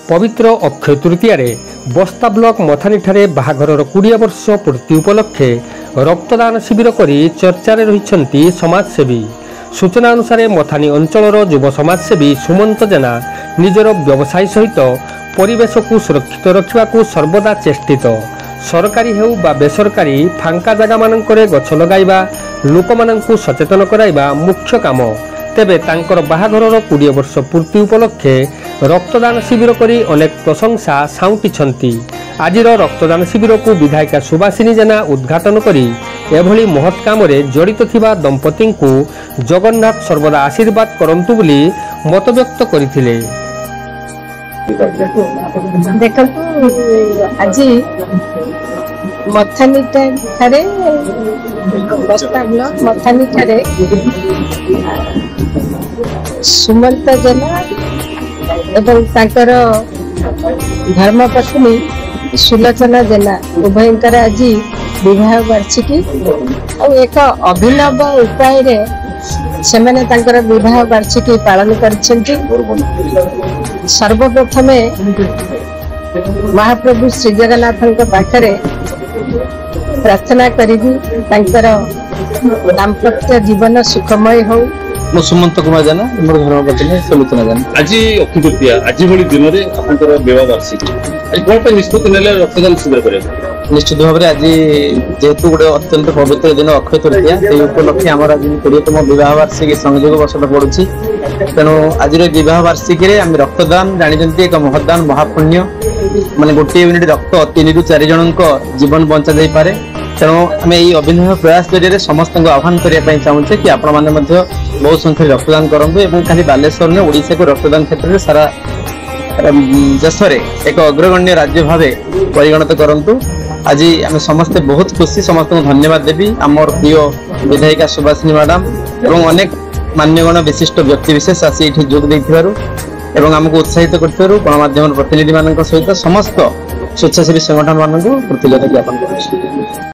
पवित्र अक्षय तृतीय बस्ता ब्लॉक मथानी ठारे बाहाघरर 20 वर्ष पूर्ति उपलक्षे रक्तदान शिविर करी चर्चा रही समाजसेवी। सूचना अनुसार मथानी अंचलर युव समाजसेवी सुमंत जेना निजर व्यवसाय सहित परिवेश को सुरक्षित रखा सर्वदा चेष्टित। सरकारी हेउ बा बेसरकारी फांका जगह मानकरे गछ लगाइबा लोक माननकु सचेतन कराइबा मुख्य काम। तेबे तांकर बाहाघरर 20 वर्ष पूर्ति उपलक्षे रक्तदान शिविर करी अनेक प्रशंसा साउंटिछंती। आजिर रक्तदान शिविर को विधायिका सुभाषिनी जेना उद्घाटन करी एभली महत् कामरे जड़ित थिबा दंपति को जगन्नाथ सर्वदा आशीर्वाद करंतु बोली मत व्यक्त करथिले। देखंतु आज मथानी ठारे बस्ता ब्लॉक मथानी ठारे सुमंत जेना एवं तांकर धर्मपत्नी सुलोचना जेना उभयंकर आज विवाह वार्षिकी और एक अभिनव उपाय रे सेमाने तांकर विवाह वार्षिकी पालन करछंती। सर्वप्रथम महाप्रभु श्री जगन्नाथ पाखरे प्रार्थना करी तांकर दाम्पत्य जीवन सुखमय हो। मो सुमंत कुमार जेना मोर धर्मपत्नी सुलोचना जेना आज अक्षय तृतीया आज भली दिन में आपंकर विवाह वार्षिकी आज कौन पे निष्पत्ति नेले रक्तदान शिविर करेगा। निश्चित भाव में आज जेहेतु गोटे अत्यंत पवित्र दिन अक्षय तृतीया से उपलक्षे आम आज 20तम विवाह वार्षिकी संयोग वर्षटा पड़ुछि। तेणु आज विवाह वार्षिकी आम रक्तदान जानी एक महदान महापुण्य माने गोटे यूनिट रक्त 3 ରୁ 4 जनक जीवन बंचा जाई पारे। तेणु आम यही अभिनव प्रयास जरिए समस्त आह्वान करने चाहूचे कि आपण मैंने बहुत संख्या रक्तदान करूँ। खाली बालेश्वर ने ओडिशा को रक्तदान क्षेत्र में सारा देश में एक अग्रगण्य राज्य भाव परिगणित करूँ। आज आम समस्ते बहुत खुशी समस्त धन्यवाद देवी आमर प्रिय विधायिका सुभाषिनी मैडम और अनेक मान्यगण विशिष्ट व्यक्ति विशेष आसी ये जोग देव आमको उत्साहित कर गणमाध्यम प्रतिनिधि मान सहित समस्त स्वेच्छासेवी संगठन मान कृतज्ञता ज्ञापन कर।